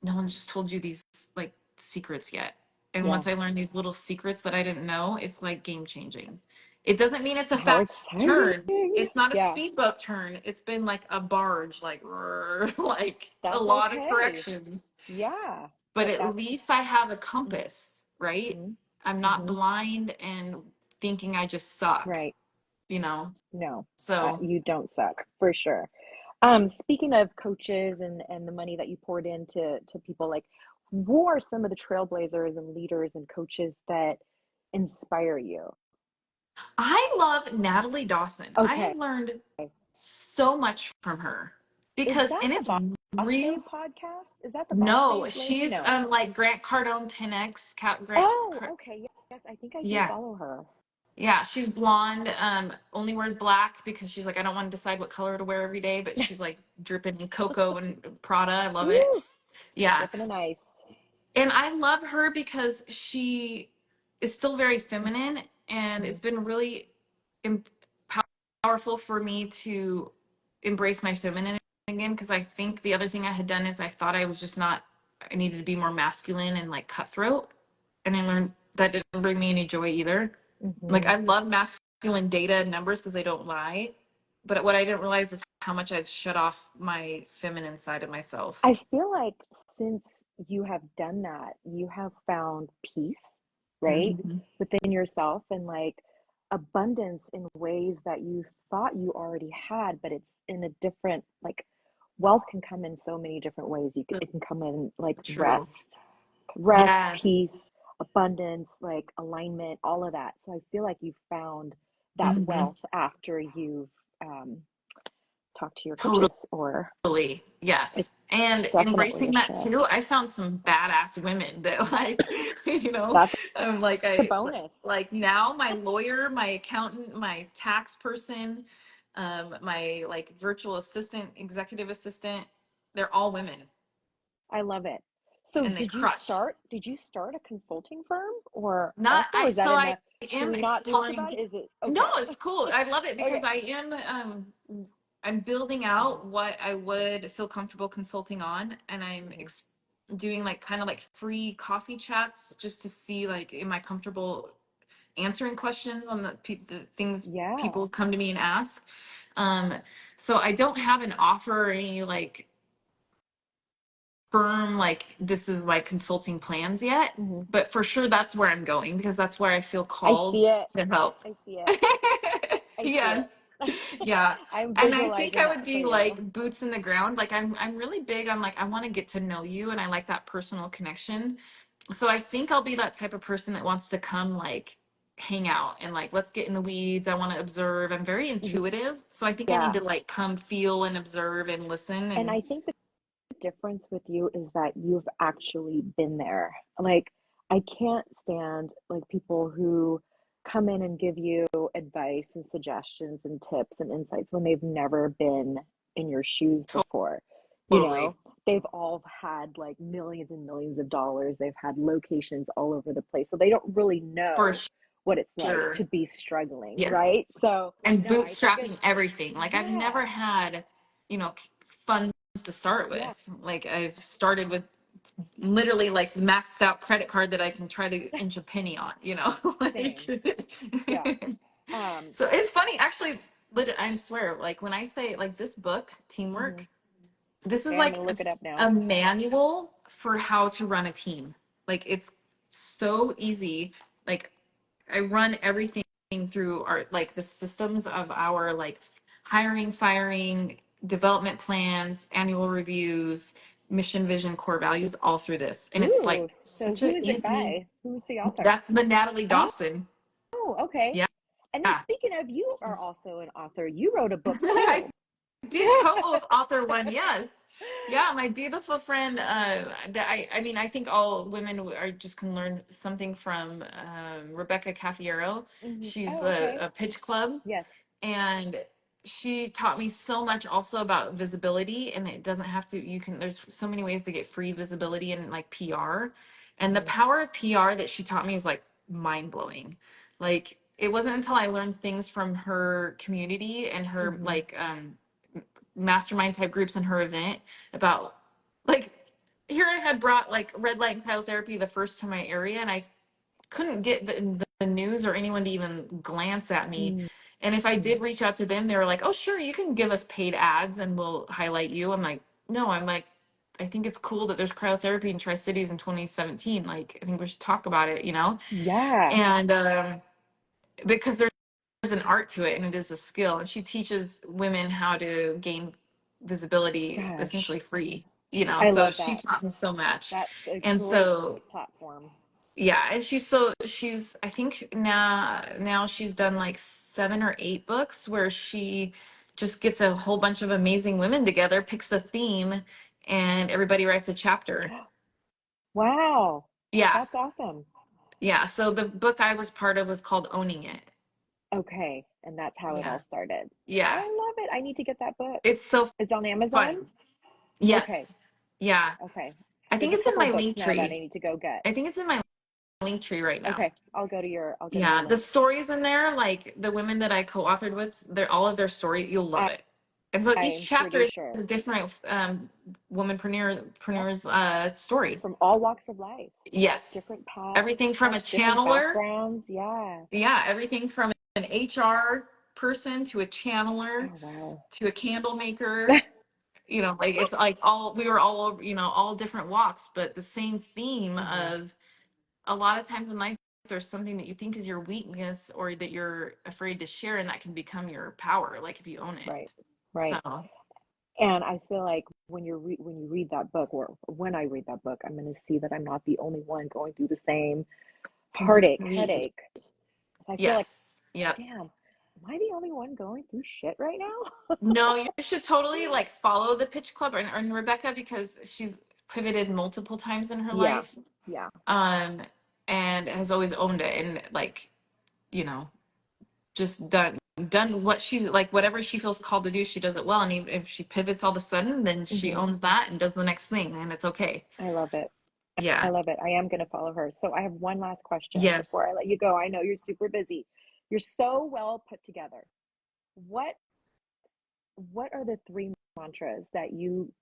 no one's just told you these like secrets yet. And Yeah. once I learned these little secrets that I didn't know, it's like game changing. It doesn't mean it's a How fast exciting. turn. It's not a Yeah. speedboat turn. It's been like a barge, like like a That's lot of okay. corrections. Yeah. But But at that's least I have a compass, right? mm-hmm. I'm not Mm-hmm. blind and thinking I just suck, Right. you know? No, So you don't suck for sure. Speaking of coaches and the money that you poured into to people, like who are some of the trailblazers and leaders and coaches that inspire you? I love Natalie Dawson. I Okay. have learned so much from her Is because, that and the it's Boss real. Babe podcast? Is that the Boss No, Babe lady? she's No. like Grant Cardone 10X, Oh, okay. Yes, I think I do yeah. follow her. Yeah, she's blonde, only wears black because she's like, I don't want to decide what color to wear every day, but she's like dripping in cocoa and Prada. I love it. Woo! Yeah. Dripping in ice. And I love her because she is still very feminine, and Mm-hmm. it's been really em- powerful for me to embrace my feminine again. Because I think the other thing I had done is I thought I was just not, I needed to be more masculine and like cutthroat. And I learned that didn't bring me any joy either. Like, Mm-hmm. I love masculine data and numbers because they don't lie. But what I didn't realize is how much I'd shut off my feminine side of myself. I feel like since you have done that, you have found peace, right? Mhm. Within yourself and like abundance in ways that you thought you already had, but it's in a different, like wealth can come in so many different ways. It can come in like True. rest, Yes. peace, abundance, like alignment, all of that. So I feel like you found that Hmm. wealth after you've um, talked to your Totally. coaches, or Yes. it's And definitely embracing a that shift. too, I found some badass women that like, That's I'm like, a bonus. like now my lawyer, my accountant, my tax person, my like virtual assistant, executive assistant, they're all women, I love it. So and they crush. did you start a consulting firm or Not also I is that so in I the should am we not talk exploring. about it? Is it No, okay? it's cool. I love it because Okay. I am I'm building Mhm, out what I would feel comfortable consulting on, and I'm mhm. doing like kind of like free coffee chats just to see like am I comfortable answering questions on the things Yeah. people come to me and ask. Um so I don't have an offer or any like firm like this is like consulting plans yet, Hmm. but for sure that's where I'm going because that's where I feel I called see it. to help. I see it. I see it. Yes. Yeah. I'm And I think visualizing I that would for be you. like boots in the ground. Like I'm really big on like I want to get to know you and I like that personal connection. So I think I'll be that type of person that wants to come like hang out and like let's get in the weeds. I want to observe. I'm very intuitive. So I think I need Yeah. to like come feel and observe and listen And and I think the difference with you is that you've actually been there. Like, I can't stand like people who come in and give you advice and suggestions and tips and insights when they've never been in your shoes before. You totally know, they've all had like millions and millions of dollars. They've had locations all over the place. So they don't really for know what it's like sure. to be struggling, Yes. right? So, And no, I think it's bootstrapping everything. Like I've yeah. never had, funds to start with. Yeah, Like I've started with literally like the maxed out credit card that I can try to inch a penny on, like same. Yeah. Um, so it's funny actually. I swear, like when I say like this book, mhm. Teamwork, this is Okay, I'm like gonna look it up a now. manual for how to run a team. Like it's so easy. Like I run everything through our like the systems of our like hiring, firing, development plans, annual reviews, mission, vision, core values, all through this. And it's Ooh, like so such who a is it easy. by? Who's the author? That's the Natalie Dawson. Oh, okay. Yeah. And then speaking of, you are also an author. You wrote a book I too. did co-author one, yes. Yeah, my beautiful friend. That I mean, I think all women are just can learn something from Rebecca Caffiero. Hmm. She's Oh, okay. a pitch club, Yes. and she taught me so much also about visibility, and it doesn't have to, you can, there's so many ways to get free visibility in like PR. And the Mm-hmm. power of PR that she taught me is like mind blowing. Like it wasn't until I learned things from her community and her Mm-hmm. like mastermind type groups in her event about like, here I had brought like red light and cryotherapy the first to my area, and I couldn't get the news or anyone to even glance at me. And if I did reach out to them, they were like, "Oh, sure, you can give us paid ads and we'll highlight you." I'm like, "No, I'm like, I think it's cool that there's cryotherapy in Tri-Cities in 2017. Like, I think we should talk about it, you know?" Yeah. And because there's an art to it and it is a skill. And she teaches women how to gain visibility Gosh, essentially free, you know? I So love she that. taught me so much. That's a And great so platform. yeah, and she's I think now she's done like 7 or 8 books where she just gets a whole bunch of amazing women together, picks a theme, and everybody writes a chapter. Wow. Yeah. That's awesome. Yeah. So the book I was part of was called Owning It. Okay. And that's how it all Yeah. started. I Yeah. love it. I need to get that book. It's so It's on Amazon? fun. Okay. Yes. Yeah. Okay. I There's think a it's in couple my books link now that I tree. need to go get. I think it's in my link tree right now. Okay. I'll go to your Yeah, the link. stories in there, like the women that I co-authored with, they're all of their story. You'll love it. And so each I'm chapter pretty is sure. a different Yep. preneur's story. From all walks of life, Yes, different everything from a paths, different channeler. backgrounds. Yeah. Yeah, everything from an HR person to a channeler Oh, wow. to a candle maker. You know, like it's like all we were all over, you know, all different walks, but the same theme Hmm. of a lot of times in life there's something that you think is your weakness or that you're afraid to share, and that can become your power, like if you own it. Right. So Right. And I feel like when you read that book, or when I read that book, I'm going to see that I'm not the only one going through the same heartache, completely. headache. I feel like, Yes. Yep. damn, am I the only one going through shit right now? No, you should totally like follow the pitch club and Rebecca, because she's pivoted multiple times in her Yeah. life, Yeah. um and has always owned it, and like, you know, just done what she's like, whatever she feels called to do, she does it well. And even if she pivots all of a sudden, then she Hmm. owns that and does the next thing, and it's okay. I love it. I Yeah. love it. I am going to follow her. So I have one last question before Yes. I let you go. I know you're super busy. You're so well put together. What what are the three mantras that you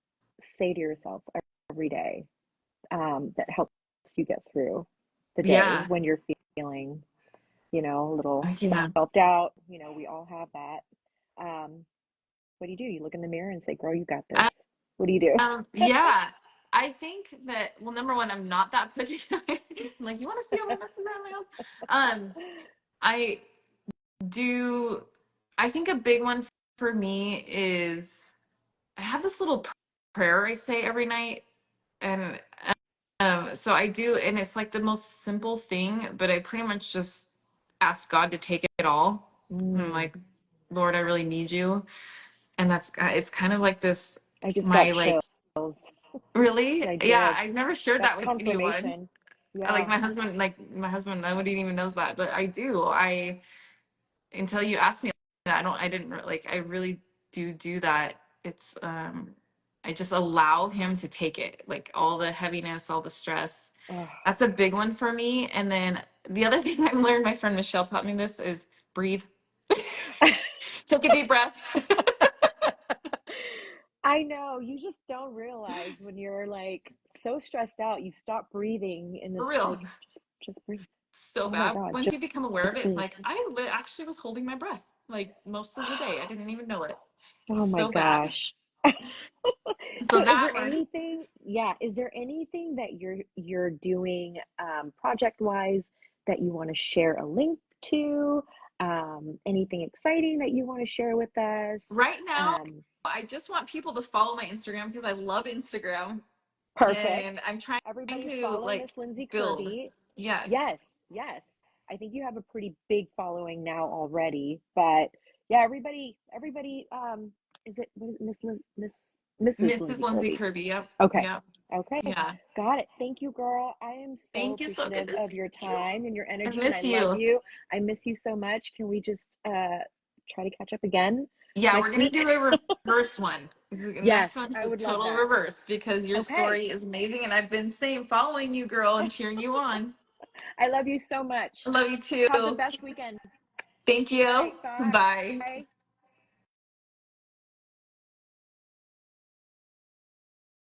say to yourself every day, that helps you get through the day Yeah. when you're feeling, a little Yeah. self-doubt? We all have that. Um, what do? You look in the mirror and say, "Girl, you got this." What do you do? Yeah. I think that, well, number one, I'm not that pudgy. Like, you want to see all my messes around my house? I do. I think a big one for me is I have this little prayer I say every night, and so I do, and it's like the most simple thing, but I pretty much just ask God to take it all. I'm Mm, like, Lord, I really need you, and that's it's kind of like this. I just got My like, chills. really, I yeah, did. I've never shared That's that with anyone. confirmation. Like Yeah. my husband, nobody even knows that, but I do. I Until you asked me that, I didn't like, I really do that. It's I just allow him to take it, like all the heaviness, all the stress. Oh. That's a big one for me. And then the other thing I've learned, my friend Michelle taught me this, is breathe. Take a deep breath. I know, you just don't realize when you're like so stressed out, you stop breathing, and For it's real. like, just breathe. So Oh my bad. God, Once you become aware of just it, it's breathe. like actually was holding my breath like most of the day. I didn't even know it. Oh my So bad. gosh. So So is that there one. anything, yeah, is there anything that you're doing, project wise, that you want to share a link to? Anything exciting that you want to share with us? Right now, Um, I just want people to follow my Instagram because I love Instagram, and Perfect. I'm trying Everybody to follow Miss like Lindsay build. Kirby. Yes. Yes, yes. I think you have a pretty big following now already, but yeah, everybody, is it what is it, Mrs. Mrs. Lindsay Lindsay Kirby? Kirby. Yep. Okay. Yep. Okay. Yeah. Got it. Thank you, girl. I am so Thank you. So good appreciative to of see your you. time and your I energy, and I miss love you. you. I miss you so much. Can we just try to catch up again? Yeah, we're next gonna week? do a reverse one. Yes, Next one's I the would love total that. reverse because your Okay. story is amazing, and I've been following you, girl, and cheering you on. I love you so I much. love you Have the too. best weekend. Thank All you. right, Bye. bye.